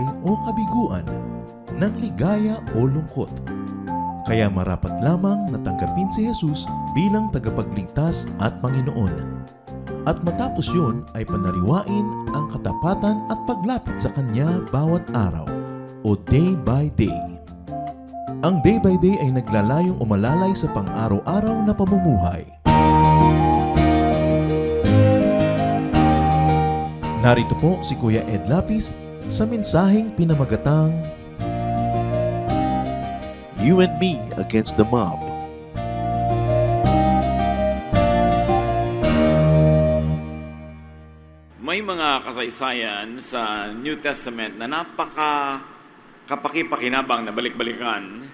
buhay o kabiguan, ng ligaya o lungkot. Kaya marapat lamang na tanggapin si Jesus bilang tagapagligtas at Panginoon. At matapos yun ay panariwain ang katapatan at paglapit sa Kanya bawat araw o day by day. Ang day by day ay naglalayong umalalay sa pang-araw-araw na pamumuhay. Narito po si Kuya Ed Lapis sa mensaheng pinamagatang You and Me Against the Mob. May mga kasaysayan sa New Testament na kapaki-pakinabang na balik-balikan.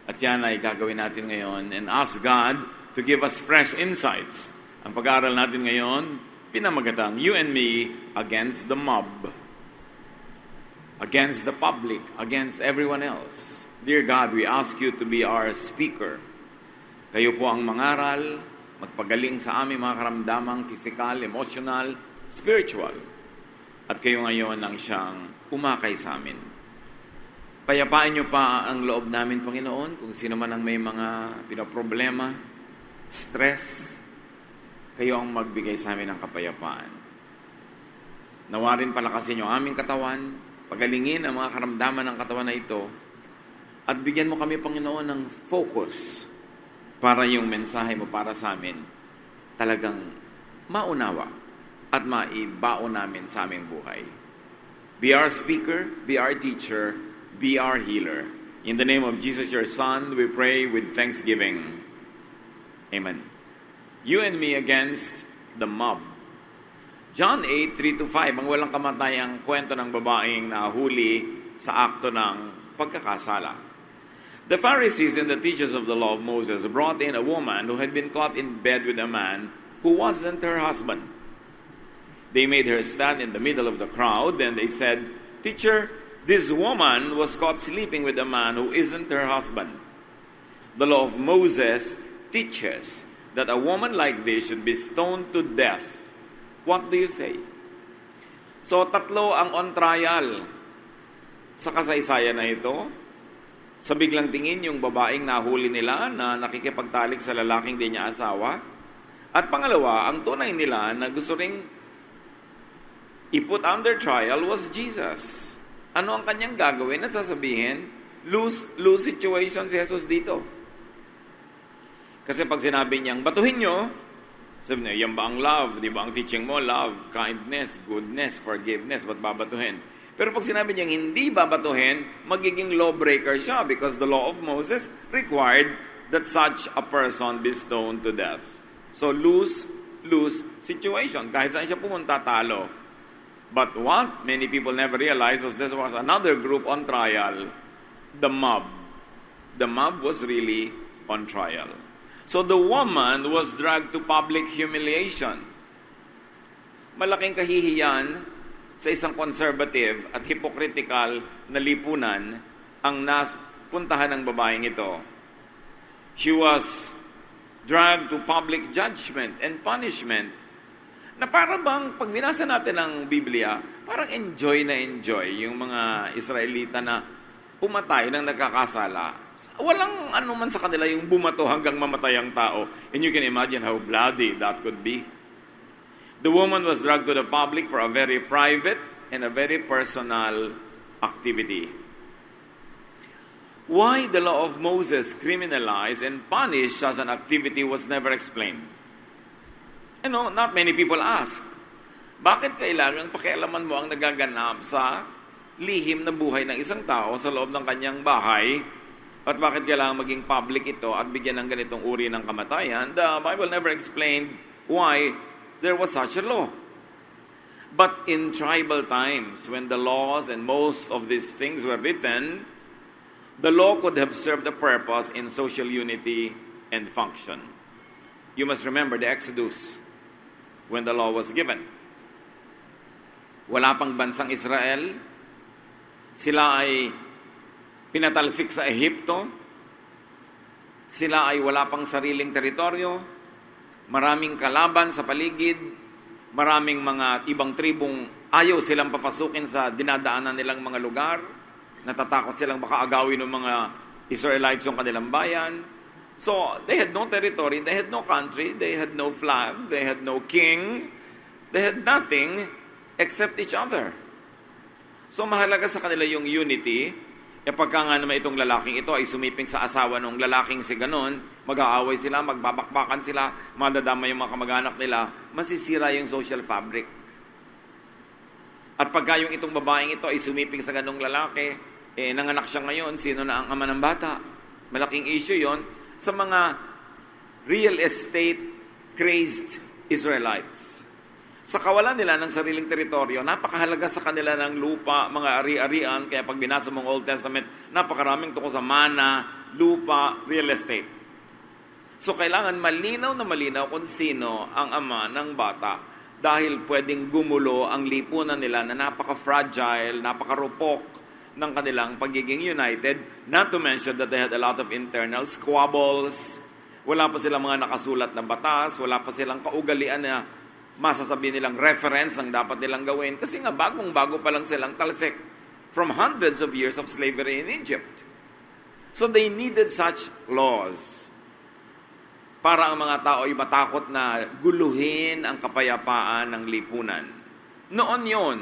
At yan ay gagawin natin ngayon and ask God to give us fresh insights. Ang pag-aaral natin ngayon, pinamagatang You and Me Against the Mob. Against the public, against everyone else. Dear God, we ask you to be our speaker. Kayo po ang mangaral, magpagaling sa aming mga karamdamang physical, emotional, spiritual. At kayo ngayon ang siyang umakay sa amin. Payapain niyo pa ang loob namin, Panginoon, kung sino man ang may mga pinoproblema, stress, kayo ang magbigay sa amin ng kapayapaan. Nawarin palakasin niyo aming katawan, pagalingin ang mga karamdaman ng katawan na ito, at bigyan mo kami, Panginoon, ng focus para yung mensahe mo para sa amin talagang maunawa at maibaon namin sa aming buhay. Be our speaker, be our teacher, be our healer. In the name of Jesus, your Son, we pray with thanksgiving. Amen. You and me against the mob. John 8:3-5, ang walang kamatayang kwento ng babaeng nahuli sa akto ng pagkakasala. The Pharisees and the teachers of the law of Moses brought in a woman who had been caught in bed with a man who wasn't her husband. They made her stand in the middle of the crowd, and they said, "Teacher, this woman was caught sleeping with a man who isn't her husband. The law of Moses teaches that a woman like this should be stoned to death. What do you say?" So, tatlo ang on trial sa kasaysayan na ito. Sa biglang tingin, yung babaeng nahuli nila na nakikipagtalik sa lalaking di niya asawa. At pangalawa, ang tunay nila na gusto ring i-put under trial was Jesus. Ano ang kanyang gagawin at sasabihin? Lose situation si Jesus dito. Kasi pag sinabi niyang, batuhin nyo, sabi niya, yan ba ang love? Di ba ang teaching mo? Love, kindness, goodness, forgiveness. Ba't babatuhin? Pero pag sinabi niyang hindi babatuhin, magiging lawbreaker siya because the law of Moses required that such a person be stoned to death. So lose situation. Kahit saan siya pumunta, talo. But what many people never realized was this was another group on trial, the mob. The mob was really on trial. So the woman was dragged to public humiliation. Malaking kahihiyan sa isang conservative at hypocritical na lipunan ang napuntahan ng babaeng ito. She was dragged to public judgment and punishment na para bang pag binasa natin ang Biblia, parang enjoy yung mga Israelita na pumatay ng nagkakasala. Walang ano man sa kanila yung bumato hanggang mamatay ang tao. And you can imagine how bloody that could be. The woman was dragged to the public for a very private and a very personal activity. Why the law of Moses criminalized and punished such an activity was never explained. You know, not many people ask, bakit kailangan pakialaman mo ang nagaganap sa lihim na buhay ng isang tao sa loob ng kanyang bahay? At bakit kailangan maging public ito at bigyan ng ganitong uri ng kamatayan? The Bible never explained why there was such a law. But in tribal times, when the laws and most of these things were written, the law could have served a purpose in social unity and function. You must remember the Exodus, when the law was given. Wala pang bansang Israel. Sila ay pinatalsik sa Ehipto. Sila ay wala pang sariling teritoryo. Maraming kalaban sa paligid, maraming mga ibang tribong Ayaw silang papasukin sa dinadaanan nilang mga lugar. Natatakot silang baka agawin ng mga Israelites yung kanilang bayan. So, they had no territory, they had no country, they had no flag, they had no king, they had nothing except each other. So, mahalaga sa kanila yung unity. E pagka nga naman itong lalaking ito ay sumiping sa asawa ng lalaking si ganon, mag-aaway sila, magbabakbakan sila, madadama yung mga kamag-anak nila, masisira yung social fabric. At pagka yung itong babaeng ito ay sumiping sa ganong lalaki, nanganak siya ngayon, sino na ang ama ng bata? Malaking issue yon sa mga real estate crazed Israelites. Sa kawalan nila ng sariling teritoryo, napakahalaga sa kanila ng lupa, mga ari-arian, kaya pag binasa mong Old Testament, napakaraming tungkol sa mana, lupa, real estate. So kailangan malinaw na malinaw kung sino ang ama ng bata dahil pwedeng gumulo ang lipunan nila na napaka-fragile, napaka-rupok ng kanilang pagiging united, not to mention that they had a lot of internal squabbles, wala pa silang mga nakasulat na batas, wala pa silang kaugalian na masasabi nilang reference ang dapat nilang gawin, kasi nga bagong-bago pa lang silang talsik from hundreds of years of slavery in Egypt. So they needed such laws para ang mga tao ay matakot na guluhin ang kapayapaan ng lipunan. Noon yon.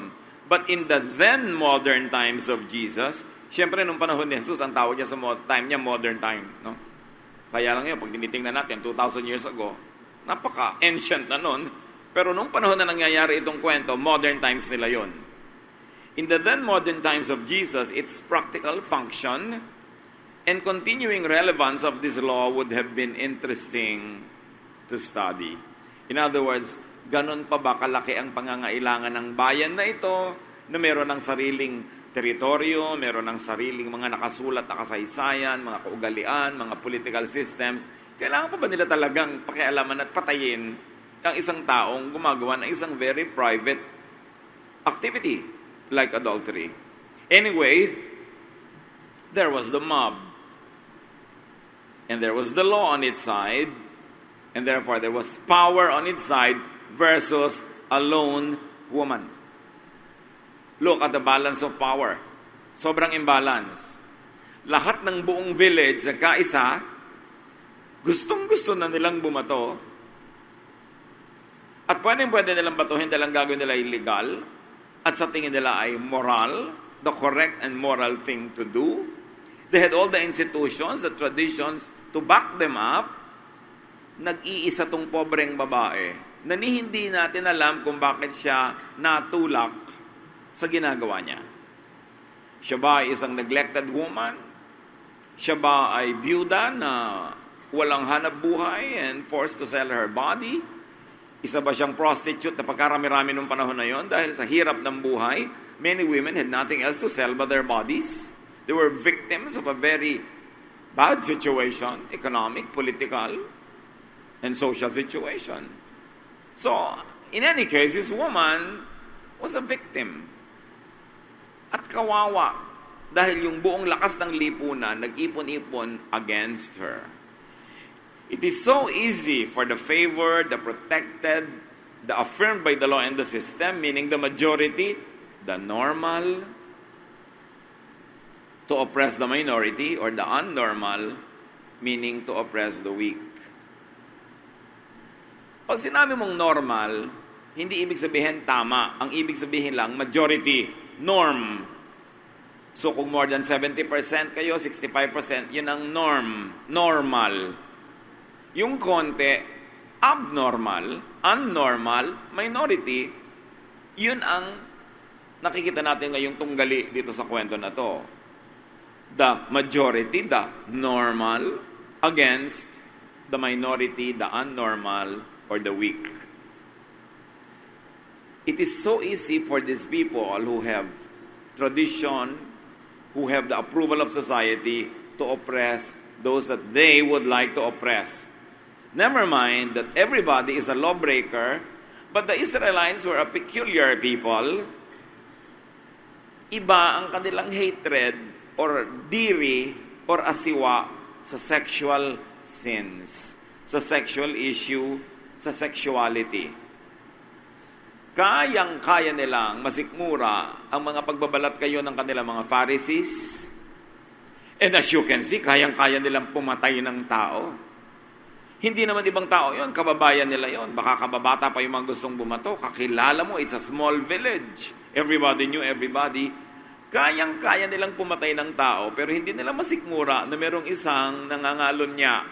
But in the then modern times of Jesus, syempre nung panahon ni Jesus, ang tawag niya sa time niya, modern time. No? Kaya lang yun, pag tinitingnan natin, 2,000 years ago, napaka-ancient na nun. Pero nung panahon na nangyayari itong kwento, modern times nila yon. In the then modern times of Jesus, its practical function and continuing relevance of this law would have been interesting to study. In other words, ganon pa ba kalaki ang pangangailangan ng bayan na ito na meron ng sariling teritoryo, meron ng sariling mga nakasulat na kasaysayan, mga kaugalian, mga political systems. Kailangan pa ba nila talagang pakialaman at patayin ang isang taong gumagawa ng isang very private activity like adultery? Anyway, there was the mob. And there was the law on its side. And therefore, there was power on its side versus a lone woman. Look at the balance of power. Sobrang imbalance. Lahat ng buong village, kaisa, gustong-gusto na nilang bumato. At pwede nilang batuhin dahil ang gagawin nila illegal. At sa tingin nila ay moral, the correct and moral thing to do. They had all the institutions, the traditions to back them up. Nag-iisa tong pobreng babae na hindi natin alam kung bakit siya natulak sa ginagawa niya. Siya ba ay isang neglected woman? Siya ba ay byuda na walang hanap buhay and forced to sell her body? Isa ba siyang prostitute na pagkarami-rami nung panahon na yon dahil sa hirap ng buhay, many women had nothing else to sell but their bodies. They were victims of a very bad situation, economic, political, and social situation. So, in any case, this woman was a victim. At kawawa, dahil yung buong lakas ng lipunan, nag-ipon-ipon against her. It is so easy for the favored, the protected, the affirmed by the law and the system, meaning the majority, the normal, to oppress the minority, or the unnormal, meaning to oppress the weak. Pag sinabi mong normal, hindi ibig sabihin tama. Ang ibig sabihin lang, majority, norm. So kung more than 70% kayo, 65%, yun ang norm, normal. Yung konti, abnormal, unnormal, minority, yun ang nakikita natin ngayong tunggali dito sa kwento na to. The majority, the normal, against the minority, the unnormal, or the weak. It is so easy for these people who have tradition, who have the approval of society, to oppress those that they would like to oppress. Never mind that everybody is a lawbreaker, but the Israelites were a peculiar people. Iba ang kanilang hatred or diri or asiwa sa sexual sins, sa sexual issue, sa sexuality. kayang-kaya nilang masikmura ang mga pagbabalat kayo ng kanilang mga Pharisees. And as you can see, kayang-kaya nilang pumatay ng tao. Hindi naman ibang tao yon, kababayan nila yon. Baka kababata pa yung mga gustong bumato. Kakilala mo, it's a small village. Everybody knew everybody. Kayang-kaya nilang pumatay ng tao, pero hindi nila masikmura na merong isang nangangalon niya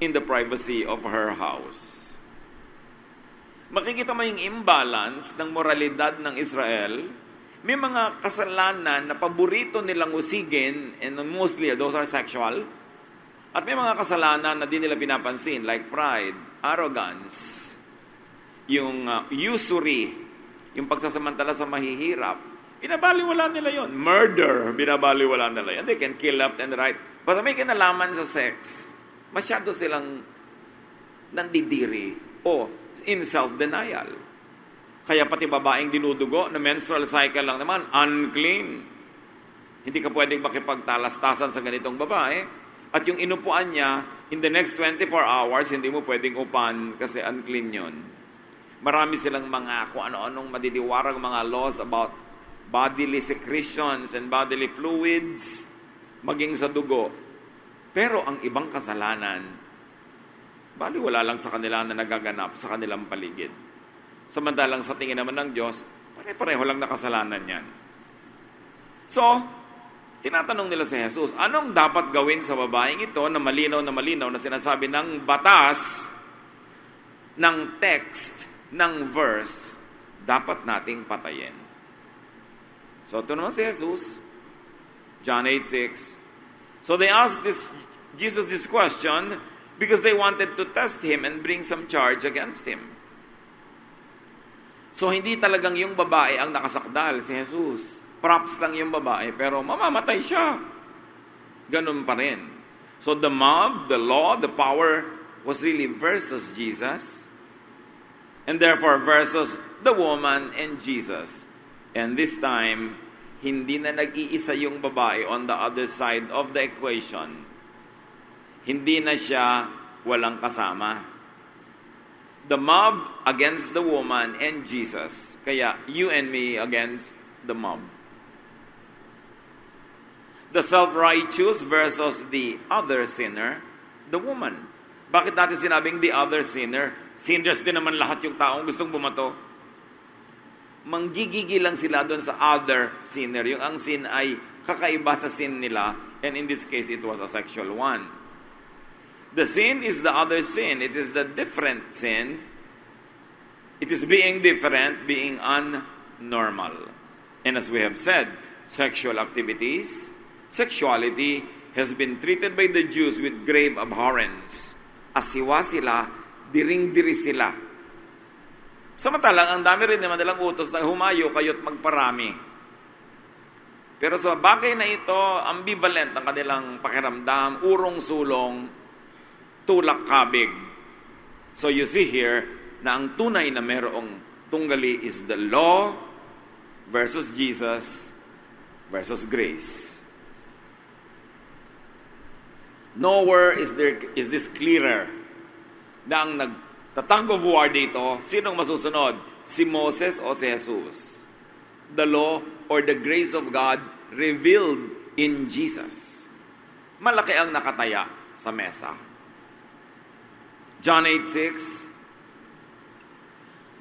in the privacy of her house. Makikita mo yung imbalance ng moralidad ng Israel. May mga kasalanan na paborito nilang usigin, and mostly those are sexual. At may mga kasalanan na di nila pinapansin, like pride, arrogance, yung usury, yung pagsasamantala sa mahihirap. Binabaliwala nila yon. Murder, binabaliwala nila yon. They can kill left and right. Basta may kinalaman sa sex, masyado silang nandidiri o in self-denial. Kaya pati babaeng dinudugo na menstrual cycle lang naman, unclean. Hindi ka pwedeng makipagtalastasan sa ganitong babae. At yung inupuan niya, in the next 24 hours, hindi mo pwedeng upan kasi unclean yon. Marami silang mga kung ano-anong madidiwarang mga laws about bodily secretions and bodily fluids, maging sa dugo. Pero ang ibang kasalanan, baliwala lang sa kanila na nagaganap sa kanilang paligid. Samantalang sa tingin naman ng Diyos, pare-pareho lang na kasalanan yan. So, tinatanong nila si Jesus, anong dapat gawin sa babaeng ito na malinaw na sinasabi ng batas, ng text, ng verse, dapat nating patayin. So, ito naman si Jesus, John 8:6. So, they asked Jesus this question because they wanted to test him and bring some charge against him. So, hindi talagang yung babae ang nakasakdal, si Jesus. Props lang yung babae, pero mamamatay siya. Ganun pa rin. So, the mob, the law, the power was really versus Jesus. And therefore, versus the woman and Jesus. And this time, hindi na nag-iisa yung babae on the other side of the equation. Hindi na siya walang kasama. The mob against the woman and Jesus. Kaya you and me against the mob. The self-righteous versus the other sinner, the woman. Bakit natin sinabing the other sinner? Sinners din naman lahat yung taong gustong bumato. Manggigigil lang sila doon sa other sinner. Yung ang sin ay kakaiba sa sin nila, and in this case, it was a sexual one. The sin is the other sin. It is the different sin. It is being different, being unnormal. And as we have said, sexual activities, sexuality has been treated by the Jews with grave abhorrence. Asiwa sila, diring-diri sila. Samantalang, ang dami rin naman nilang utos na humayo kayo't magparami. Pero sa bagay na ito, ambivalent ang kanilang pakiramdam, urong-sulong, tulak-kabig. So you see here na ang tunay na merong tunggali is the law versus Jesus versus grace. Nowhere is this clearer na ang nagtatag of war dito, sinong masusunod? Si Moses o si Jesus? The law or the grace of God revealed in Jesus. Malaki ang nakataya sa mesa. John 8:6.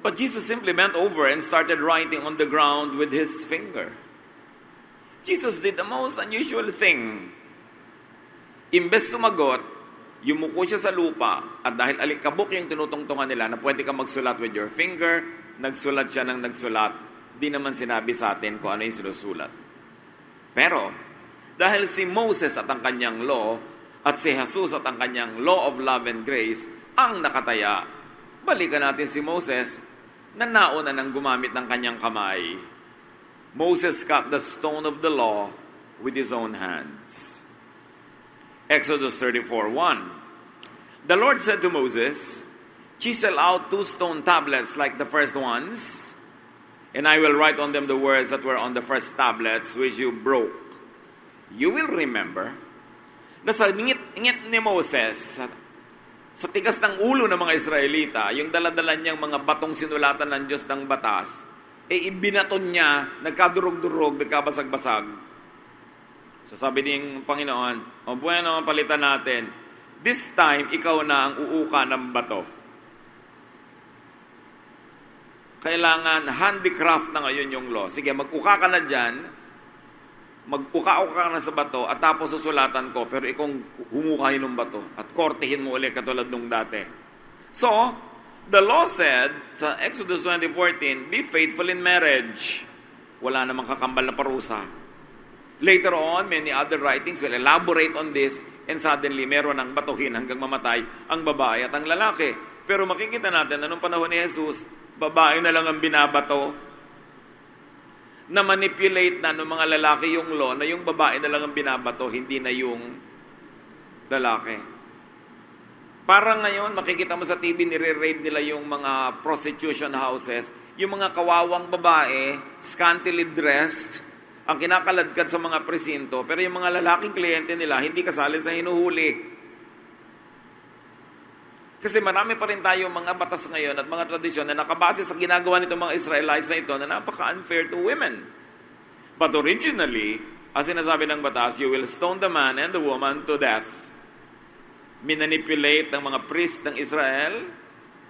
But Jesus simply bent over and started writing on the ground with his finger. Jesus did the most unusual thing. Imbes sumagot, yumuko siya sa lupa, at dahil alikabok yung tinutungtungan nila na pwede ka magsulat with your finger, nagsulat siya ng nagsulat. Di naman sinabi sa atin kung ano yung sinusulat. Pero, dahil si Moses at ang kanyang law, at si Jesus at ang kanyang law of love and grace, ang nakataya, balikan natin si Moses, na nauna nang gumamit ng kanyang kamay. Moses cut the stone of the law with his own hands. Exodus 34:1. The Lord said to Moses, "Chisel out 2 stone tablets like the first ones, and I will write on them the words that were on the first tablets which you broke. You will remember." Nasa ngit ni Moses sa tigas ng ulo ng mga Israelita, yung daladala niyang mga batong sinulatan ng Diyos ng batas, ibinaton niya, nagkadurog-durog, nagkabasag-basag. So sabi ng Panginoon, bueno, palitan natin. This time, ikaw na ang uuka ng bato. Kailangan handicraft na ngayon yung law. Sige, mag-uka ka na dyan, mag-uka-uka ka na sa bato, at tapos susulatan ko, pero ikaw humukahin ng bato, at kortehin mo ulit katulad nung dati. So, the law said, sa Exodus 20:14, be faithful in marriage. Wala namang kakambal na parusa. Later on, many other writings will elaborate on this, and suddenly, meron ng batuhin hanggang mamatay ang babae at ang lalaki. Pero makikita natin, anong panahon ni Jesus, babae na lang ang binabato, na manipulate na ng mga lalaki yung law, na yung babae na lang ang binabato, hindi na yung lalaki. Parang ngayon, makikita mo sa TV, nire-raid nila yung mga prostitution houses, yung mga kawawang babae, scantily dressed, ang kinakaladkad sa mga presinto, pero yung mga lalaking kliyente nila, hindi kasali sa hinuhuli. Kasi marami pa rin tayong mga batas ngayon at mga tradisyon na nakabase sa ginagawa nitong mga Israelites na ito na napaka-unfair to women. But originally, as sinasabi ng batas, you will stone the man and the woman to death. Minanipulate ng mga priest ng Israel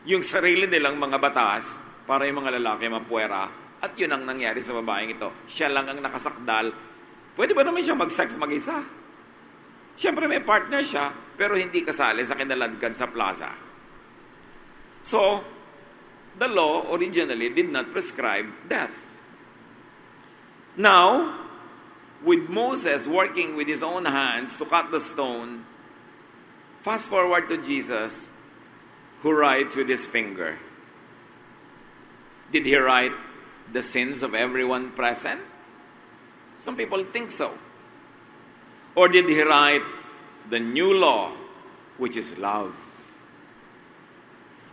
yung sarili nilang mga batas para yung mga lalaki mapuwera. At yun ang nangyari sa babaeng ito. Siya lang ang nakasakdal. Pwede ba naman siya mag-sex mag-isa? Siyempre may partner siya, pero hindi kasali sa kinaladkad sa plaza. So, the law originally did not prescribe death. Now, with Moses working with his own hands to cut the stone, fast forward to Jesus, who writes with his finger. Did he write the sins of everyone present? Some people think so. Or did he write the new law, which is love?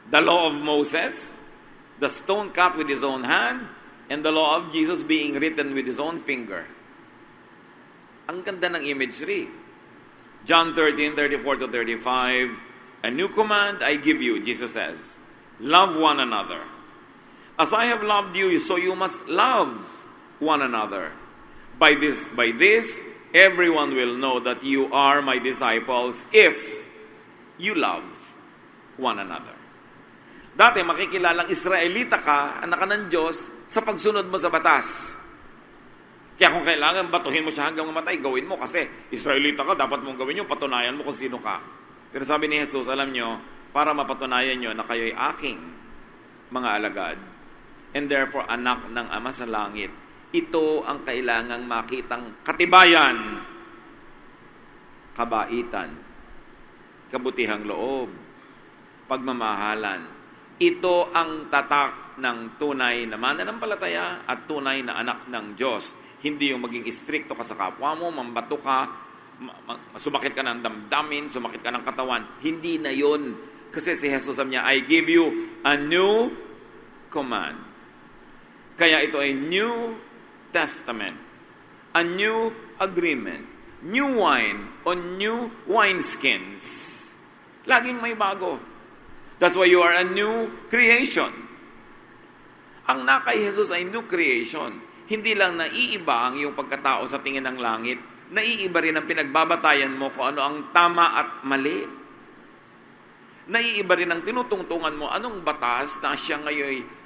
The law of Moses, the stone cut with his own hand, and the law of Jesus being written with his own finger. Ang ganda ng imagery. John 13:34-35, a new command I give you, Jesus says, love one another. As I have loved you, so you must love one another. By this, everyone will know that you are my disciples if you love one another. Dati, makikilalang Israelita ka, anak ka ng Diyos, sa pagsunod mo sa batas. Kaya kung kailangan batuhin mo siya hanggang mamatay, gawin mo kasi Israelita ka, dapat mong gawin yung patunayan mo kung sino ka. Pero sabi ni Jesus, alam nyo, para mapatunayan nyo na kayo'y aking mga alagad, and therefore anak ng Ama sa langit. Ito ang kailangang makitang katibayan, kabaitan, kabutihang loob, pagmamahalan. Ito ang tatak ng tunay na mananampalataya at tunay na anak ng Diyos. Hindi yung maging istrikto ka sa kapwa mo, mambato ka, sumakit ka ng damdamin, sumakit ka ng katawan. Hindi na yun. Kasi si Jesus sabi niya, I give you a new command. Kaya ito ay New Testament, a new agreement, new wine on new wineskins. Laging may bago. That's why you are a new creation. Ang nakay Jesus ay new creation. Hindi lang naiiba ang iyong pagkatao sa tingin ng langit, naiiba rin ang pinagbabatayan mo kung ano ang tama at mali. Naiiba rin ang tinutungtungan mo anong batas na siya ngayon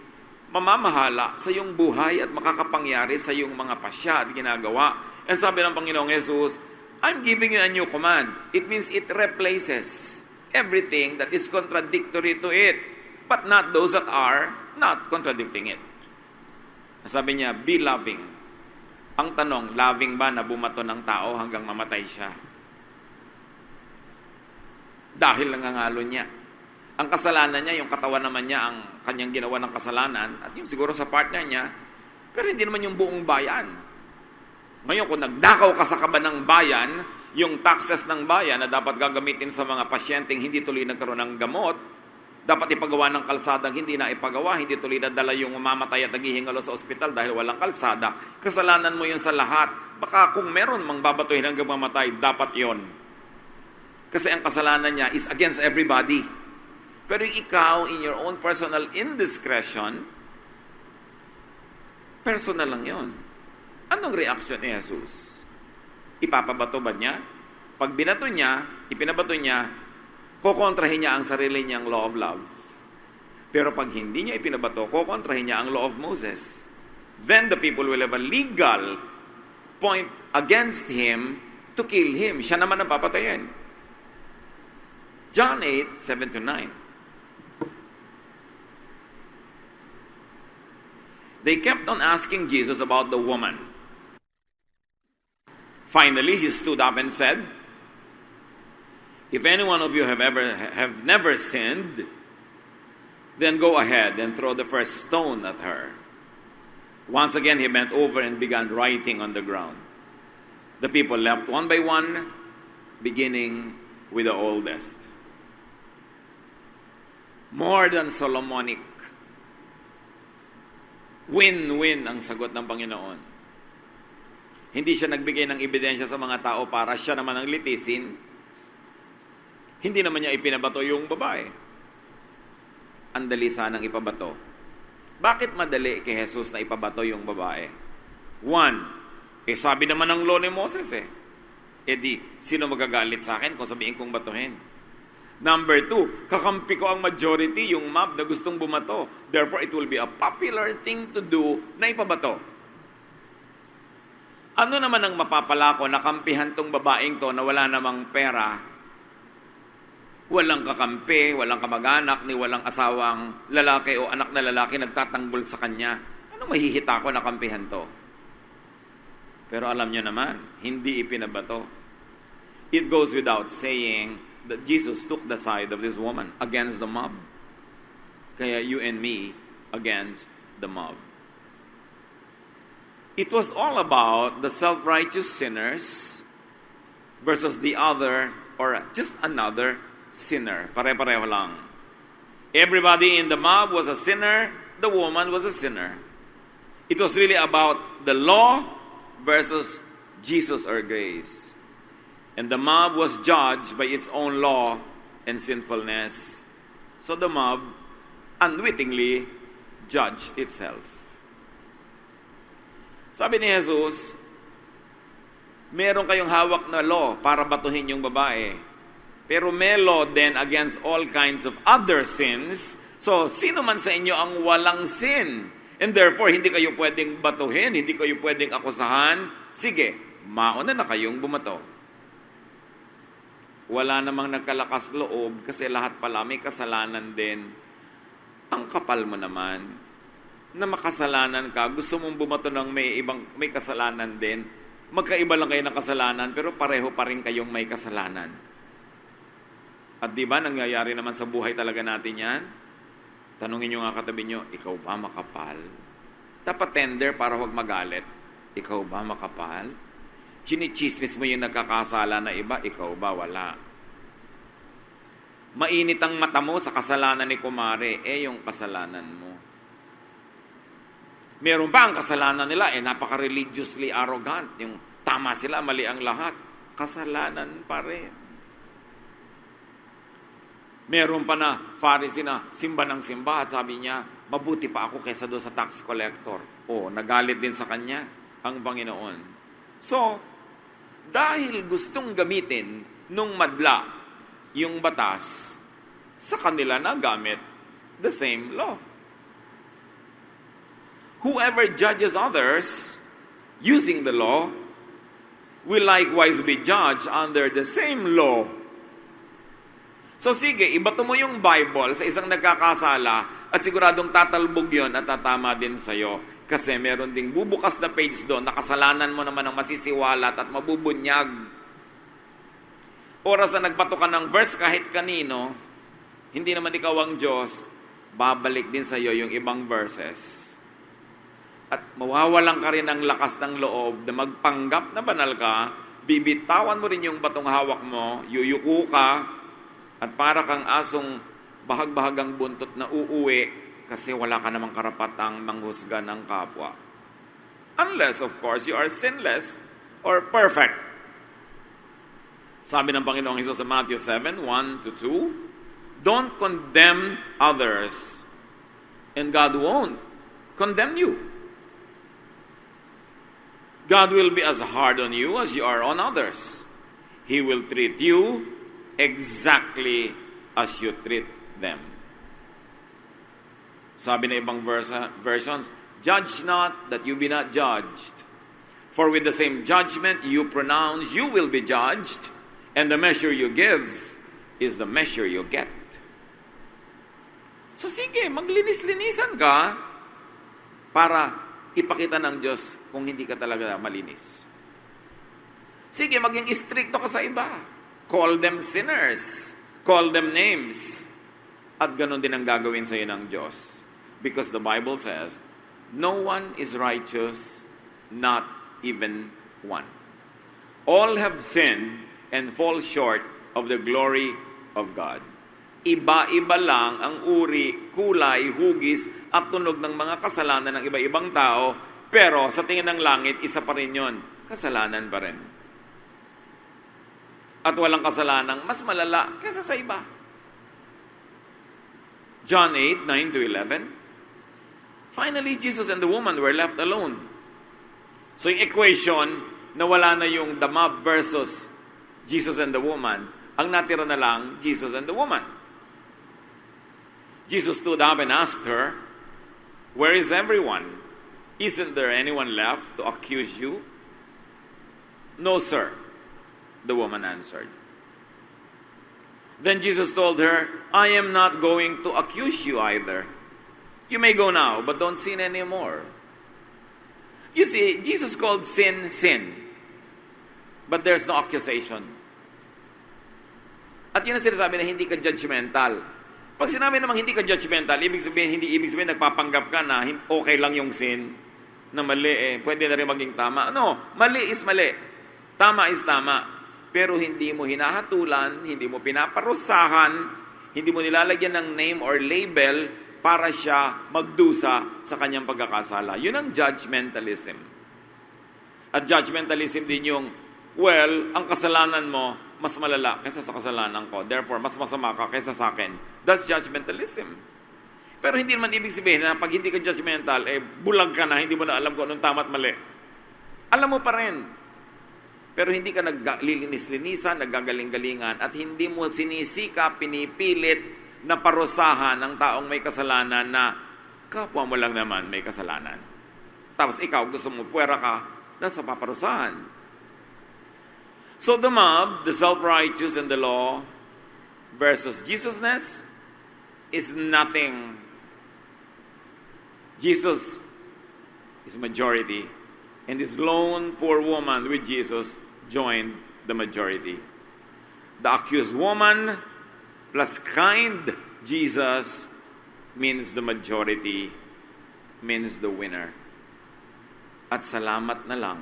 mamamahala sa iyong buhay at makakapangyari sa iyong mga pasya at ginagawa. And sabi ng Panginoong Jesus, I'm giving you a new command. It means it replaces everything that is contradictory to it, but not those that are not contradicting it. Sabi niya, be loving. Ang tanong, loving ba na bumato ng tao hanggang mamatay siya? Dahil nangangalo niya. Ang kasalanan niya, yung katawan naman niya, ang kanyang ginawa ng kasalanan, at yung siguro sa partner niya, pero hindi naman yung buong bayan. Ngayon, kung nagdakaw ka sa kaban ng bayan, yung taxes ng bayan na dapat gagamitin sa mga pasyenteng hindi tuloy nagkaroon ng gamot, dapat ipagawa ng kalsadang hindi na ipagawa, hindi tuloy nadala yung mamatay at naghihingalo sa ospital dahil walang kalsada. Kasalanan mo yun sa lahat. Baka kung meron mang babatuhin hanggang mamatay, dapat yon. Kasi ang kasalanan niya is against everybody. Pero ikaw, in your own personal indiscretion, personal lang yon. Anong reaction ni Jesus? Ipapabato ba niya? Pag binato niya, ipinabato niya, kukontrahin niya ang sarili niyang law of love. Pero pag hindi niya ipinabato, kukontrahin niya ang law of Moses. Then the people will have a legal point against him to kill him. Siya naman ang papatayin. John 8, 7-9. They kept on asking Jesus about the woman. Finally, he stood up and said, "If any one of you have never sinned, then go ahead and throw the first stone at her." Once again, he bent over and began writing on the ground. The people left one by one, beginning with the oldest. More than Solomonic. Win-win ang sagot ng Panginoon. Hindi siya nagbigay ng ebidensya sa mga tao para siya naman ang litisin. Hindi naman niya ipinabato yung babae. Ang dali sanang ipabato. Bakit madali kay Jesus na ipabato yung babae? One, sabi naman ng law ni Moses sino magagalit sa akin kung sabihin kong batuhin? Number two, kakampi ko ang majority, yung mob na gustong bumato. Therefore, it will be a popular thing to do na ipabato. Ano naman ang mapapala ko na kampihan tong babaeng to na wala namang pera, walang kakampi, walang kamag-anak, ni walang asawang lalaki o anak na lalaki nagtatanggol sa kanya. Anong mahihita ko na kampihan to? Pero alam nyo naman, hindi ipinabato. It goes without saying that Jesus took the side of this woman against the mob. Kaya you and me against the mob. It was all about the self-righteous sinners versus the other or just another sinner. Pare-pareho lang. Everybody in the mob was a sinner. The woman was a sinner. It was really about the law versus Jesus or grace. And the mob was judged by its own law and sinfulness. So the mob unwittingly judged itself. Sabi ni Jesus, meron kayong hawak na law para batuhin yung babae. Pero may law din against all kinds of other sins. So, sino man sa inyo ang walang sin? And therefore, hindi kayo pwedeng batuhin, hindi kayo pwedeng akusahan. Sige, mauna na kayong bumato. Wala namang nagkalakas loob kasi lahat pala may kasalanan din. Ang kapal mo naman na makasalanan ka, gusto mong bumato ng may kasalanan din. Magkaiba lang kayo ng kasalanan pero pareho pa rin kayong may kasalanan. At di ba nangyayari naman sa buhay talaga natin yan? Tanungin nyo nga katabi nyo, ikaw ba makapal? Dapat tender para huwag magalit. Ikaw ba makapal? Chinichismis mo yung nagkakasala na iba, ikaw ba wala? Mainit ang mata mo sa kasalanan ni kumare, yung kasalanan mo. Meron pa ang kasalanan nila, napaka-religiously arrogant. Yung tama sila, mali ang lahat. Kasalanan pa rin. Meron pa na Pharisee na simba ng simba at sabi niya, mabuti pa ako kaysa doon sa tax collector. Nagalit din sa kanya ang Panginoon. So, dahil gustong gamitin nung madla yung batas, sa kanila na gamit the same law. Whoever judges others using the law will likewise be judged under the same law. So sige, ibato mo yung Bible sa isang nagkakasala at siguradong tatalbog yon at tatama din sa'yo. Kasi meron ding bubukas na page doon na kasalanan mo naman ang masisiwalat at mabubunyag. Oras na nagbato ka ng verse kahit kanino, hindi naman ikaw ang Diyos, babalik din sa'yo yung ibang verses. At mawawalan ka rin ng lakas ng loob na magpanggap na banal ka, bibitawan mo rin yung batong hawak mo, yuyuko ka, at para kang asong bahag-bahagang buntot na uuwi kasi wala ka namang karapatang manghusga ng kapwa. Unless, of course, you are sinless or perfect. Sabi ng Panginoong Hesus sa Matthew 7, 1-2, don't condemn others, and God won't condemn you. God will be as hard on you as you are on others. He will treat you exactly as you treat them. Sabi ng ibang versions, judge not that you be not judged. For with the same judgment you pronounce, you will be judged, and the measure you give is the measure you get. So sige, maglinis-linisan ka para ipakita ng Diyos kung hindi ka talaga malinis. Sige, maging istrikto ka sa iba. Call them sinners. Call them names. At ganun din ang gagawin sa iyo ng Diyos. Because the Bible says, no one is righteous, not even one. All have sinned and fall short of the glory of God. Iba-iba lang ang uri, kulay, hugis at tunog ng mga kasalanan ng iba-ibang tao, pero sa tingin ng langit, isa pa rin yun. Kasalanan pa rin. At walang kasalanang mas malala kaysa sa iba. John 8, 9-11. Finally, Jesus and the woman were left alone. So yung equation na wala na yung the mob versus Jesus and the woman, ang natira na lang, Jesus and the woman. Jesus stood up and asked her, where is everyone? Isn't there anyone left to accuse you? No, sir, the woman answered. Then Jesus told her, I am not going to accuse you either. You may go now, but don't sin anymore. You see, Jesus called sin, sin. But there's no accusation. At yun ang sinasabi na hindi ka judgmental. Pag sinabi namang hindi ka judgmental, hindi ibig sabihin nagpapanggap ka na okay lang yung sin, na mali pwede na rin maging tama. No, mali is mali. Tama is tama. Pero hindi mo hinahatulan, hindi mo pinaparusahan, hindi mo nilalagyan ng name or label para siya magdusa sa kanyang pagkakasala. Yun ang judgmentalism. At judgmentalism din yung, well, ang kasalanan mo, mas malala kaysa sa kasalanan ko. Therefore, mas masama ka kaysa sa akin. That's judgmentalism. Pero hindi naman ibig sabihin na pag hindi ka judgmental, bulag ka na, hindi mo na alam kung anong tama at mali. Alam mo pa rin. Pero hindi ka naglilinis-linisan, naggagaling-galingan, at hindi mo sinisika, pinipilit na parusahan ng taong may kasalanan na kapwa mo lang naman may kasalanan. Tapos ikaw, gusto mo puwera ka, nasa paparusahan. So the mob, the self-righteous and the law versus Jesusness is nothing. Jesus is majority. And this lone poor woman with Jesus joined the majority. The accused woman plus kind Jesus means the majority, means the winner. At salamat na lang.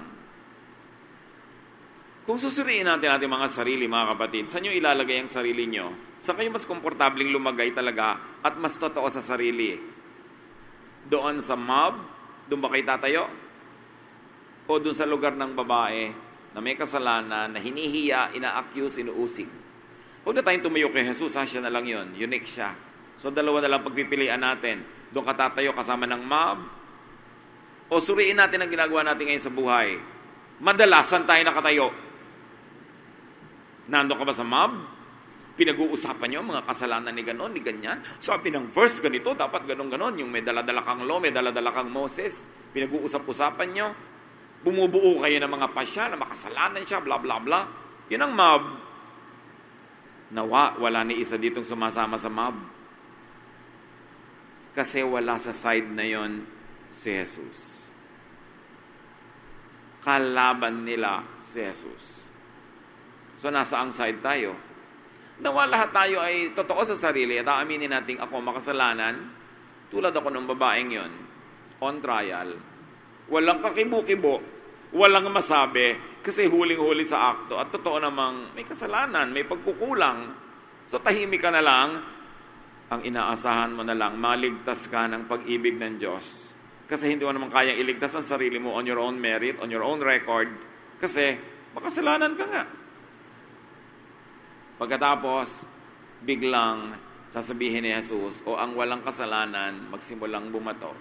Kung susuriin natin ating mga sarili, mga kapatid, saan nyo ilalagay ang sarili nyo? Saan kayo mas komportabling lumagay talaga at mas totoo sa sarili? Doon sa mob? Doon ba kayo tatayo? O doon sa lugar ng babae na may kasalanan, na hinihiya, ina-accuse, inuusig? Huwag na tayong tumayo kay Jesus, siya na lang yun. Unique siya. So dalawa na lang pagpipilian natin. Doon ka tatayo kasama ng mob? O suriin natin ang ginagawa natin ngayon sa buhay. Madalasan tayo nakatayo. Nando ka ba sa mob? Pinag-uusapan nyo mga kasalanan ni ganon, ni ganyan. Sabi ng verse ganito, dapat ganon-ganon. Yung may daladala kang law, may daladala kang Moses. Pinag-uusap-usapan nyo. Bumubuo kayo ng mga pasya na makasalanan siya, bla bla bla. Yun ang mob. Nawa, wala ni isa ditong sumasama sa mob. Kasi wala sa side na yon si Jesus. Kalaban nila si Jesus. So, nasa ang side tayo? Nawa lahat tayo ay totoo sa sarili at aaminin natin ako makasalanan, tulad ako ng babaeng yon, on trial. Walang kakibo-kibo, walang masabi, kasi huling-huli sa akto at totoo namang may kasalanan, may pagkukulang. So, tahimik ka na lang, ang inaasahan mo na lang, maligtas ka ng pag-ibig ng Diyos. Kasi hindi mo naman kayang iligtas ang sarili mo on your own merit, on your own record, kasi makasalanan ka nga. Pagkatapos, biglang sasabihin ni Jesus, o ang walang kasalanan, magsimulang bumato.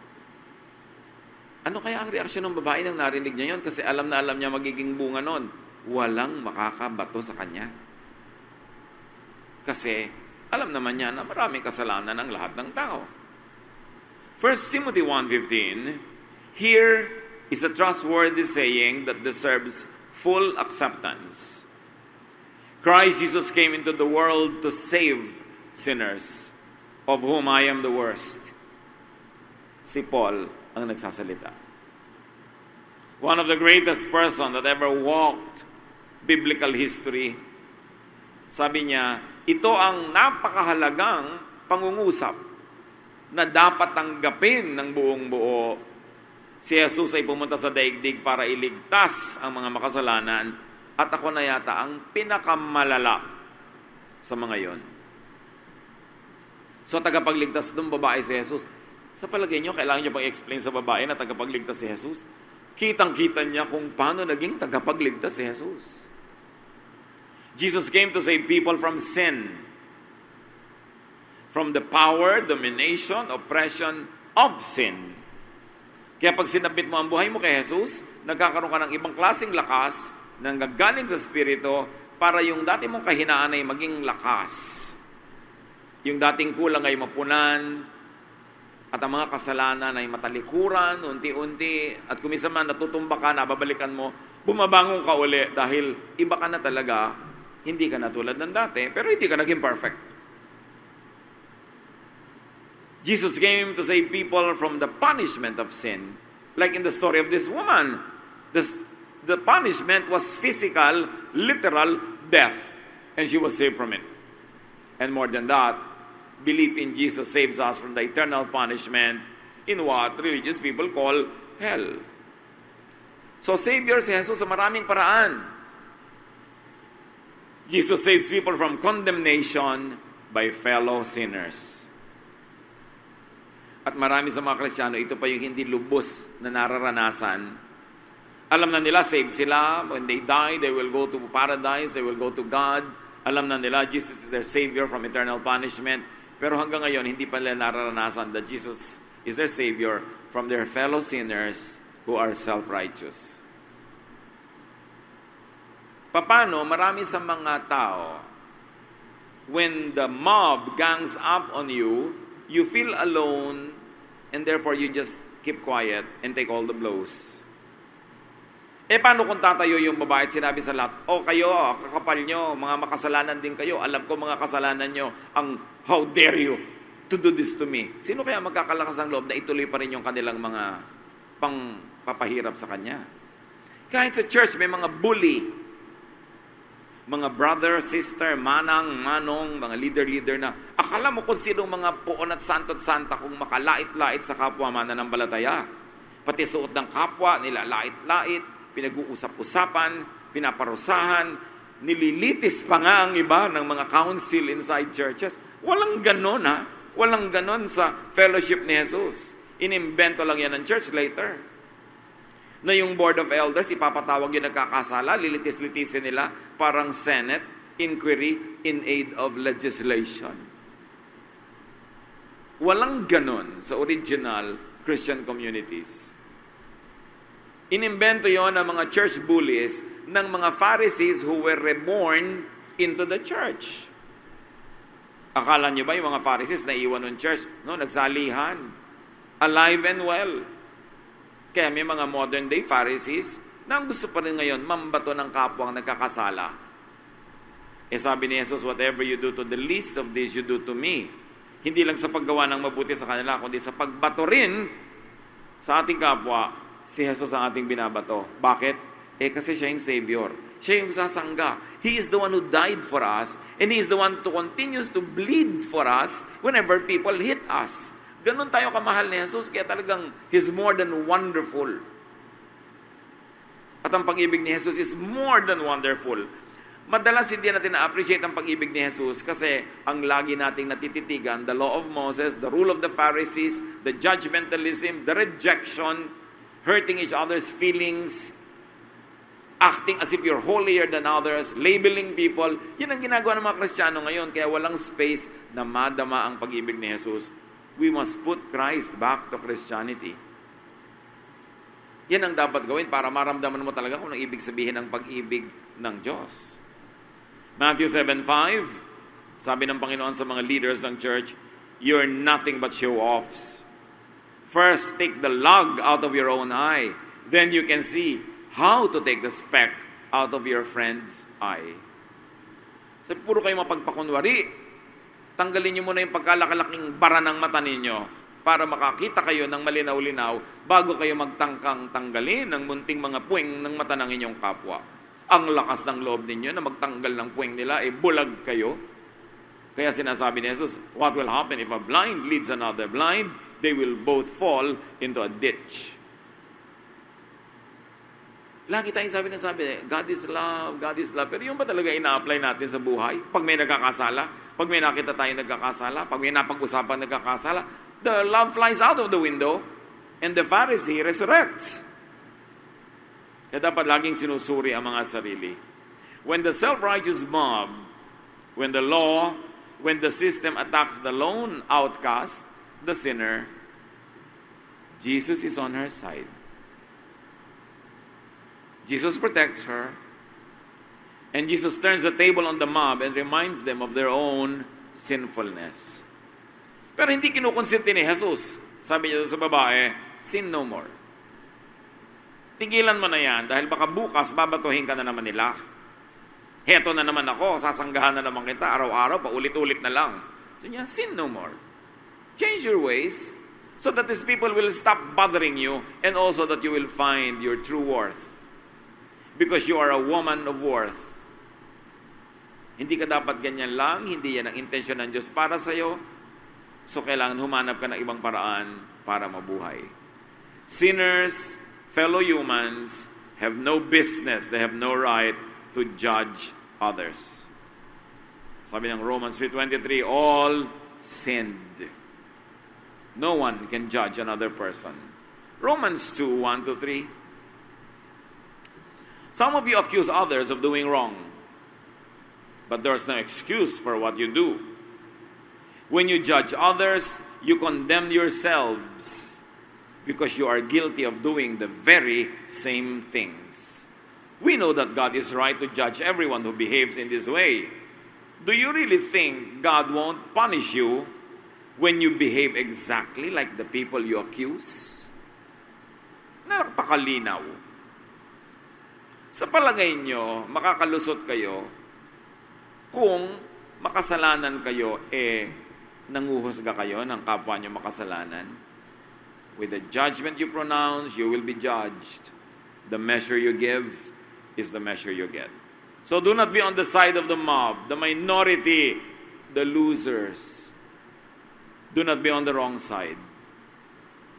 Ano kaya ang reaksyon ng babae nang narinig niya yon? Kasi alam na alam niya magiging bunga nun. Walang makakabato sa kanya. Kasi alam naman niya na maraming kasalanan ang lahat ng tao. 1 Timothy 1:15, here is a trustworthy saying that deserves full acceptance. Christ Jesus came into the world to save sinners, of whom I am the worst. Si Paul ang nagsasalita. One of the greatest person that ever walked biblical history. Sabi niya, ito ang napakahalagang pangungusap na dapat tanggapin ng buong buo. Si Jesus ay pumunta sa daigdig para iligtas ang mga makasalanan at ako na yata ang pinakamalala sa mga yon. So tagapagligtas ng babae si Jesus. Sa palagay niyo, kailangan niyo pang explain sa babae na tagapagligtas si Jesus? Kitang-kita niya kung paano naging tagapagligtas si Jesus. Jesus came to save people from sin, from the power, domination, oppression of sin. Kaya pag sinabit mo ang buhay mo kay Jesus, nagkakaroon ka ng ibang klaseng lakas na gagaling sa Espiritu para yung dati mong kahinaan ay maging lakas. Yung dating kulang ay mapunan at ang mga kasalanan ay matalikuran, unti-unti, at kung minsan man natutumba ka, nababalikan mo, bumabangon ka uli dahil iba ka na talaga, hindi ka na tulad ng dati, pero hindi ka naging perfect. Jesus came to save people from the punishment of sin. Like in the story of this woman, the punishment was physical, literal death, and she was saved from it. And more than that, belief in Jesus saves us from the eternal punishment in what religious people call hell. So, Savior si Jesus sa maraming paraan. Jesus saves people from condemnation by fellow sinners. At marami sa mga Kristiyano, ito pa yung hindi lubos na nararanasan. Alam na nila, save sila. When they die, they will go to paradise. They will go to God. Alam na nila, Jesus is their Savior from eternal punishment. Pero hanggang ngayon, hindi pa nila nararanasan that Jesus is their Savior from their fellow sinners who are self-righteous. Paano marami sa mga tao, when the mob gangs up on you, you feel alone, and therefore you just keep quiet and take all the blows. Paano kung tatayo yung babae at sinabi sa lahat, kayo, kakapal nyo, mga makasalanan din kayo, alam ko mga kasalanan nyo, how dare you to do this to me? Sino kaya magkakalakas ang loob na ituloy pa rin yung kanilang mga pangpapahirap sa kanya? Kahit sa church, may mga bully, mga brother, sister, manang, manong, mga leader na, akala mo kung sinong mga puon at santo-santa kung makalait-lait sa kapwa mananampalataya. Pati suot ng kapwa, nila lait-lait, pinag-uusap-usapan, pinaparusahan, nililitis pa nga ang iba ng mga council inside churches. Walang ganon Walang ganon sa fellowship ni Jesus. Inimbento lang yan ng church later. Na yung board of elders, ipapatawag yung nagkakasala, lilitis-litisin nila, parang Senate inquiry in aid of legislation. Walang ganon sa original Christian communities. Inimbento yon ng mga church bullies ng mga Pharisees who were reborn into the church. Akala nyo ba yung mga Pharisees na iwan ng church? No, nagsalihan. Alive and well. Kaya may mga modern day Pharisees na ang gusto pa rin ngayon mambato ng kapwang nagkakasala. Sabi ni Jesus, whatever you do to the least of these, you do to me. Hindi lang sa paggawa ng mabuti sa kanila, kundi sa pagbato rin sa ating kapwa, si Jesus ang ating binabato. Bakit? Kasi siya yung Savior. Siya yung sasangga. He is the one who died for us, and He is the one who continues to bleed for us whenever people hit us. Ganon tayo kamahal ni Jesus, kaya talagang He's more than wonderful. At ang pag-ibig ni Jesus is more than wonderful. Madalas hindi natin na-appreciate ang pag-ibig ni Jesus kasi ang lagi nating natititigan, the law of Moses, the rule of the Pharisees, the judgmentalism, the rejection, hurting each other's feelings, acting as if you're holier than others, labeling people. Yan ang ginagawa ng mga Kristiyano ngayon, kaya walang space na madama ang pag-ibig ni Jesus. We must put Christ back to Christianity. Yan ang dapat gawin para maramdaman mo talaga kung ang ibig sabihin ng pag-ibig ng Diyos. Matthew 7:5, sabi ng Panginoon sa mga leaders ng church, you're nothing but show-offs. First, take the log out of your own eye. Then you can see how to take the speck out of your friend's eye. Sabi, puro kayo mapagpakunwari. Tanggalin niyo muna yung pagkalakalaking bara ng mata ninyo para makakita kayo ng malinaw-linaw bago kayo magtangkang tanggalin ng munting mga puwing ng mata ng inyong kapwa. Ang lakas ng loob ninyo na magtanggal ng puwing nila, bulag kayo. Kaya sinasabi ni Jesus, what will happen if a blind leads another blind? They will both fall into a ditch. Lagi tayong sabi, God is love, God is love. Pero yung ba talaga ina-apply natin sa buhay? Pag may nagkakasala, pag may nakita tayo nagkakasala, pag may napag-usapan nagkakasala, the love flies out of the window and the Pharisee resurrects. Kaya dapat laging sinusuri ang mga sarili. When the self-righteous mob, when the law, when the system attacks the lone outcast, the sinner, Jesus is on her side. Jesus protects her. And Jesus turns the table on the mob and reminds them of their own sinfulness. Pero hindi kinukonsinti ni Jesus. Sabi niya sa babae, sin no more. Tigilan mo na yan dahil baka bukas babatuhin ka na naman nila. Heto na naman ako, sasanggahan na naman kita, araw-araw, paulit-ulit na lang. Sabi niya, sin no more. Change your ways so that these people will stop bothering you and also that you will find your true worth. Because you are a woman of worth. Hindi ka dapat ganyan lang, hindi yan ang intensyon ng Diyos para sa'yo. So kailangan humanap ka ng ibang paraan para mabuhay. Sinners, fellow humans, have no business, they have no right to judge others. Sabi ng Romans 3:23, all sinned. No one can judge another person. Romans 2:1-3. Some of you accuse others of doing wrong, but there's no excuse for what you do. When you judge others, you condemn yourselves because you are guilty of doing the very same things. We know that God is right to judge everyone who behaves in this way. Do you really think God won't punish you when you behave exactly like the people you accuse? Napakalinaw. Sa palagay nyo, makakalusot kayo kung makasalanan kayo, nanguhusga kayo ng kapwa nyo makasalanan. With the judgment you pronounce, you will be judged. The measure you give is the measure you get. So do not be on the side of the mob, the minority, the losers. Do not be on the wrong side.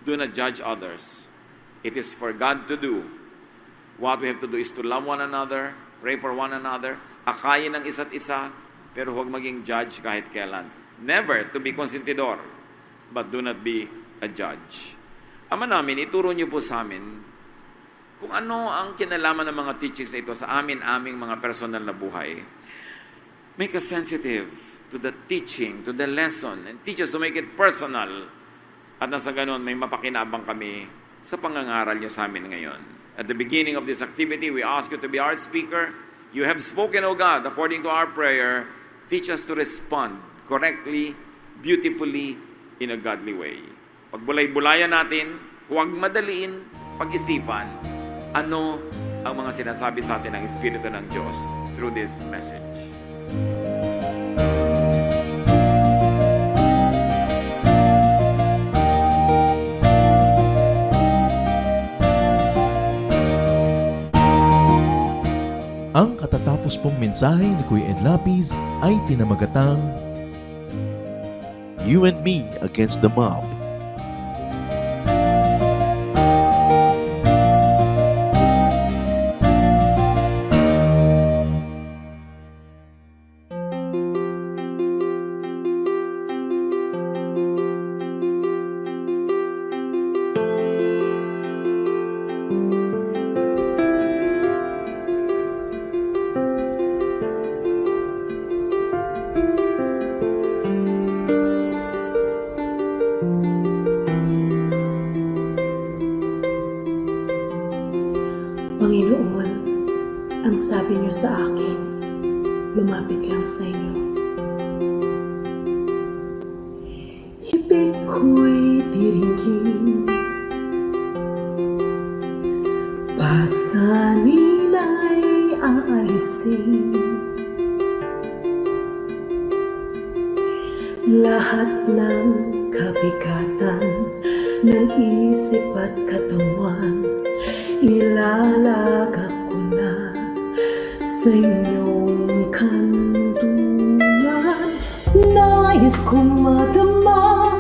Do not judge others. It is for God to do. What we have to do is to love one another, pray for one another, akayin ng isa't isa, pero huwag maging judge kahit kailan. Never to be konsentidor, but do not be a judge. Ama namin, ituro niyo po sa amin kung ano ang kinalaman ng mga teachings na ito sa aming mga personal na buhay. Make us sensitive to the teaching, to the lesson, and teach us to make it personal. At nasa ganon, may mapakinabang kami sa pangangaral niyo sa amin ngayon. At the beginning of this activity, we ask you to be our speaker. You have spoken, O God, according to our prayer. Teach us to respond correctly, beautifully, in a godly way. Pagbulay-bulayan natin, huwag madaliin pag-isipan ano ang mga sinasabi sa atin ng Espiritu ng Diyos through this message. Ang katatapos pong mensahe ni Kuya Ed Lapis ay pinamagatang You and Me Against the Mob. sabi niyo sa akin, lumapit lang sa inyo. Ibig ko'y diringgin, pasanin ay aalisin. Lahat ng kabigatan ng isip at katawan, ilalagak ko na sa inyong kanlungan. Nais kong madama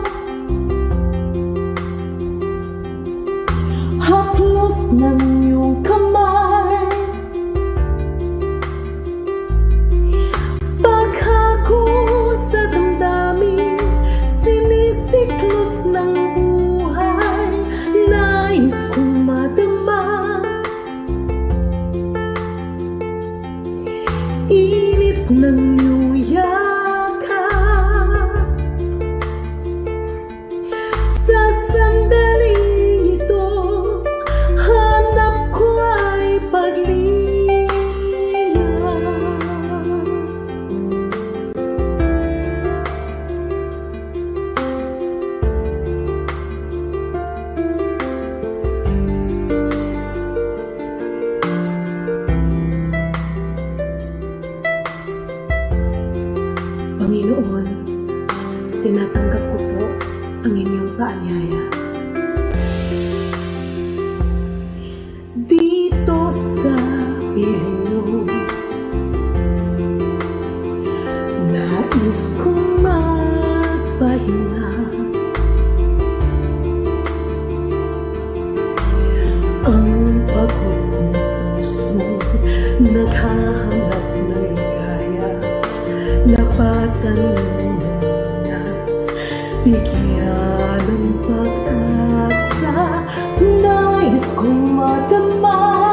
haplos ng iyong kamay, paghako sa damdamin, sinisiklot ng buhay. Nais kong madama init ng iyong yakap. Sa sandaling ito, hanap ko ay paglinga. Panginoon, tinatanggap ko po ang inyong paanyaya. Dito sa piling niyo, nais kong magpahinga. Ang pagod kong puso naghahanap ng ligaya. Lapatan mo ng lunas, bigyan ng pag-asa. Nais kong madama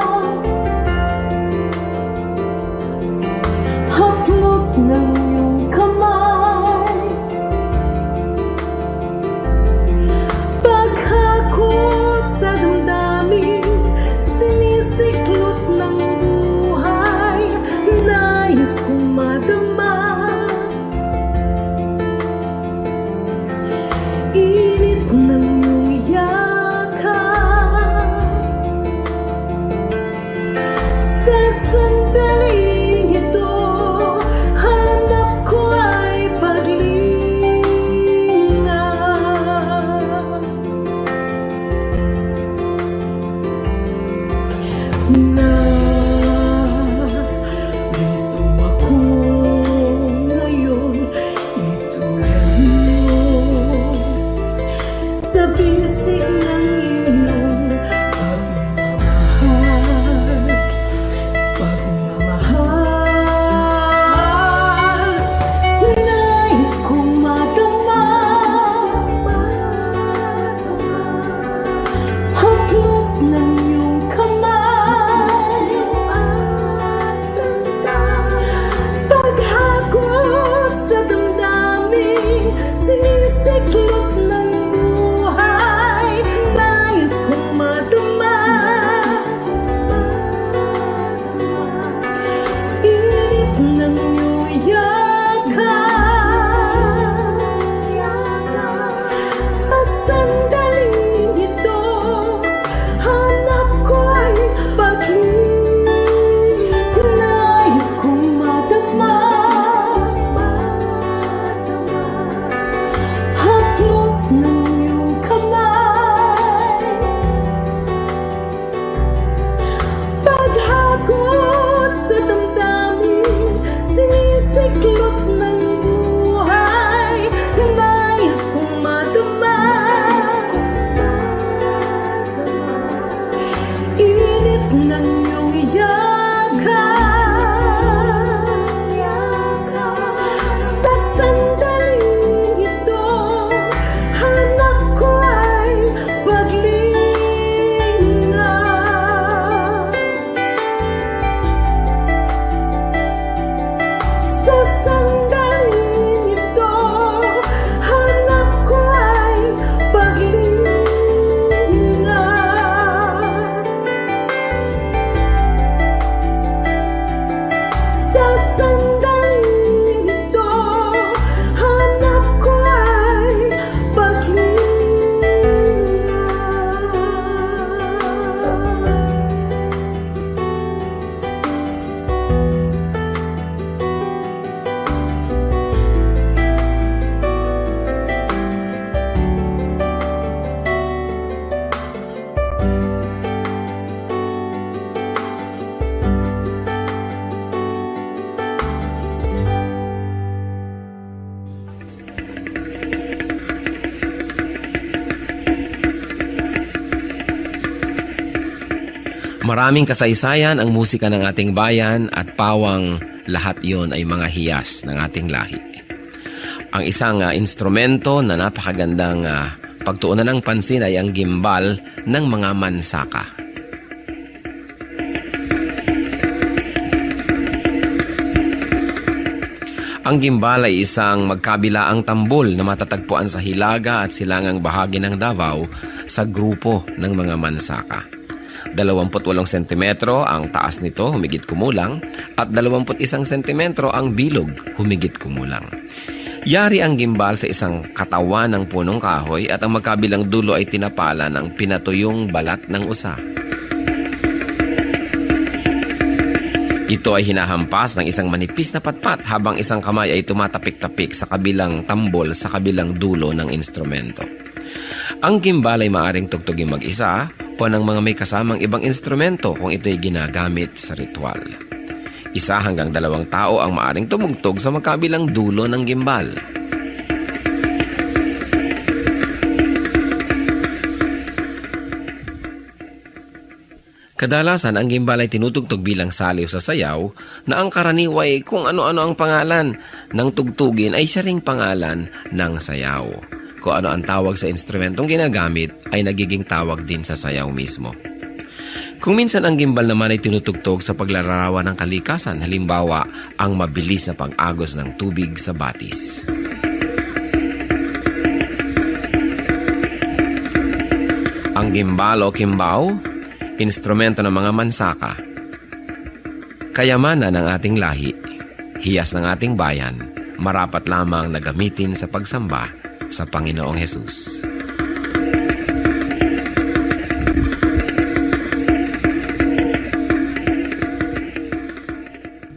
haplos ng iyong kamay, paghakot sa damdamin, sinisiklot ng buhay. Nais kong madama init ng iyong yakap. Sa sandaling ito, hanap ko ay paglinga. Narito ako ngayon, ituloy mo sa bisig ng iyong pagmamahal. Pagmamahal, nais kong madama haplos ng iyong kamay, paghakot sa damdamin, sinisiklot ng buhay. Nais kong madama init ng iyong yakap. Sa sandaling ito, hanap ko ay paglinga. Nais kong madama haplos ng iyong kamay, paghakot sa damdamin, sandaling ito, hanap ko ay paghinga. Maraming kasaysayan ang musika ng ating bayan at pawang lahat yon ay mga hiyas ng ating lahi. Ang isang instrumento na napakagandang pagtuunan ng pansin ay ang gimbal ng mga mansaka. Ang gimbal ay isang magkabilaang tambol na matatagpuan sa hilaga at silangang bahagi ng Davao sa grupo ng mga mansaka. 28 sentimetro ang taas nito, humigit kumulang, at 21 sentimetro ang bilog, humigit kumulang. Yari ang gimbal sa isang katawan ng punong kahoy at ang magkabilang dulo ay tinapala ng pinatuyong balat ng usa. Ito ay hinahampas ng isang manipis na patpat habang isang kamay ay tumatapik-tapik sa kabilang tambol sa kabilang dulo ng instrumento. Ang gimbal ay maaring tugtugin mag-isa o ng mga may kasamang ibang instrumento kung ito'y ginagamit sa ritual. 1 hanggang 2 tao ang maaring tumugtog sa magkabilang dulo ng gimbal. Kadalasan, ang gimbal ay tinutugtog bilang saliw sa sayaw na ang karaniway kung ano-ano ang pangalan ng tugtugin ay siya ring pangalan ng sayaw. Kung ano ang tawag sa instrumentong ginagamit ay nagiging tawag din sa sayaw mismo. Kung minsan ang gimbal naman ay tinutugtog sa paglalarawan ng kalikasan, halimbawa ang mabilis na pag-agos ng tubig sa batis. Ang gimbal o kimbao, instrumento ng mga mansaka. Kayamanan ng ating lahi, hiyas ng ating bayan, marapat lamang na gamitin sa pagsamba sa Panginoong Hesus.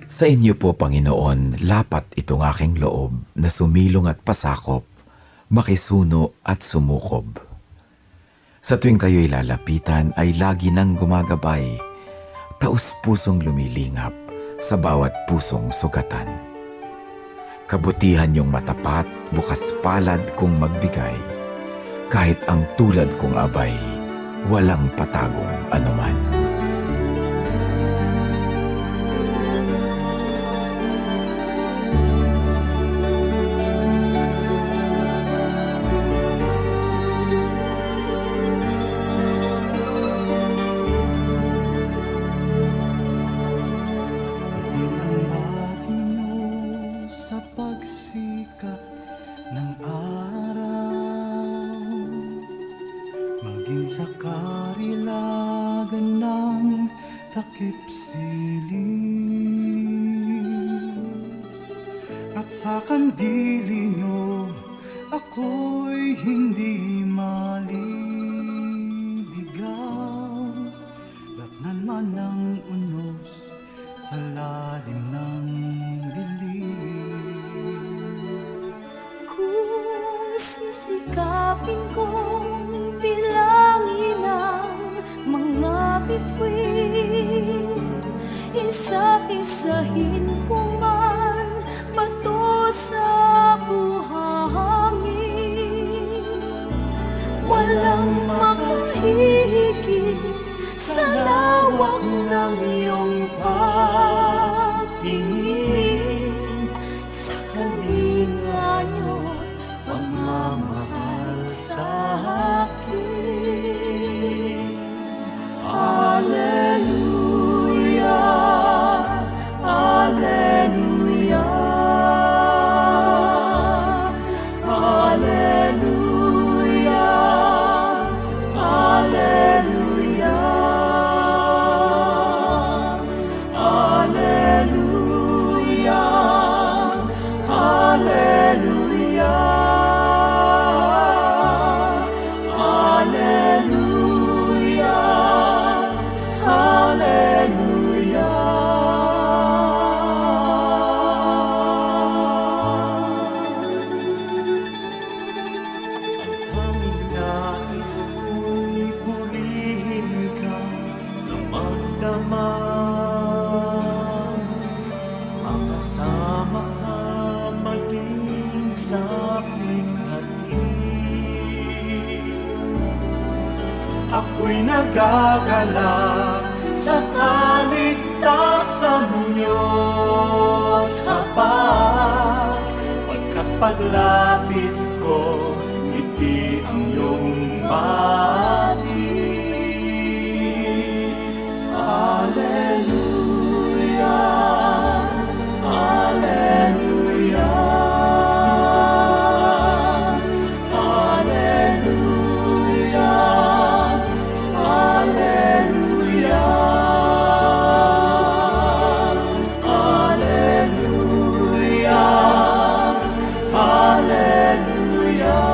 Sa inyo po, Panginoon, lapat itong aking loob na sumilong at pasakop, makisuno at sumukob. Sa tuwing kayo'y lalapitan ay lagi nang gumagabay, taus-pusong lumilingap sa bawat pusong sugatan. Kabutihan niyong matapat, bukas palad kong magbigay, kahit ang tulad kong abay, walang patagong anuman. Sa karilagan ng takip siling at sa kandili nyo ako'y hindi maliligaw. Datnan man ng unos sa lalim ng dilim. Kung sisikapin kong bilangin ang mga bituin, isa-isahin ko man bato sa buhangin, walang makahigit sa lawak ng iyong pagtingin, sa kalinga niyo pagmamahal sa akin. Alleluia, Alleluia, Alleluia, Alleluia, Alleluia, Aming nais ko'y purihin ka sa magdamag. Makasama ka maging sa aking hatid. Ako'y nagagalak sa kaligtasan niyo't habag. Pagkat paglapit ko, ngiti ang iyong bati. Hallelujah, Hallelujah, Hallelujah, Hallelujah, Hallelujah.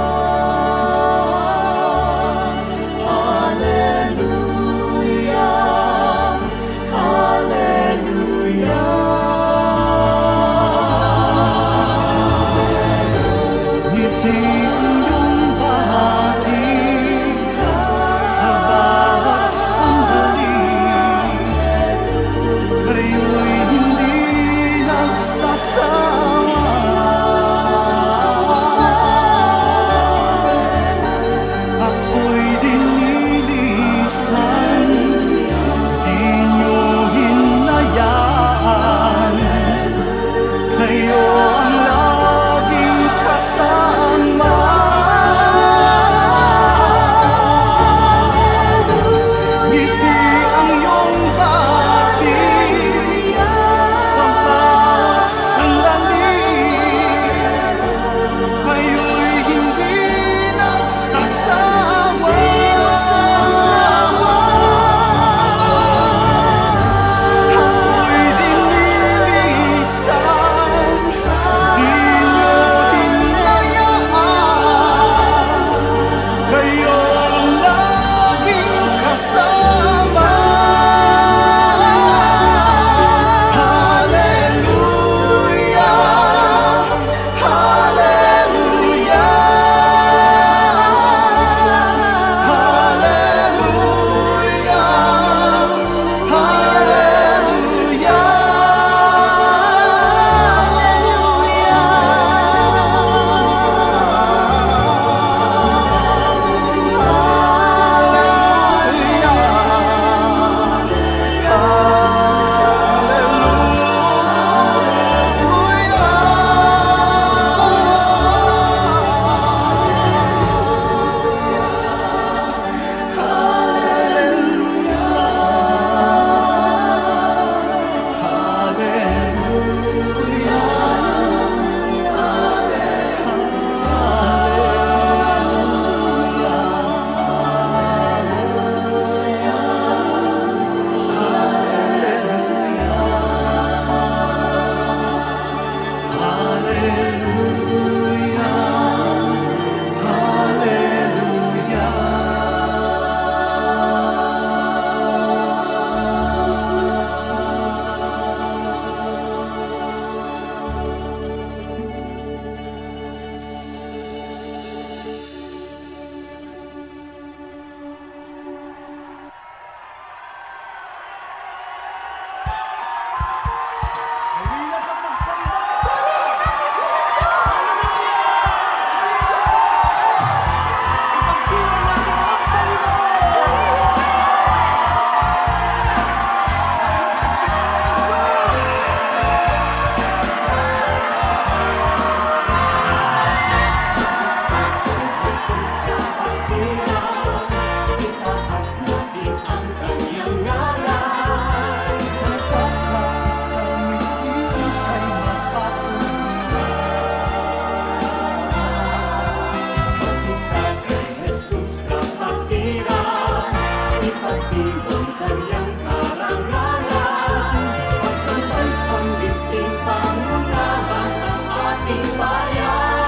Pagsasaysang binting pangunahan ang ating bayan.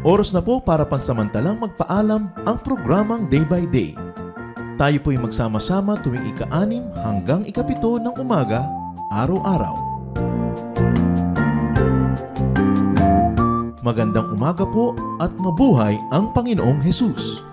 Oras na po para pansamantalang magpaalam ang programang Day by Day. Tayo po'y magsama-sama tuwing ika-6 hanggang ika-7 ng umaga, araw-araw. Magandang umaga po at mabuhay ang Panginoong Hesus!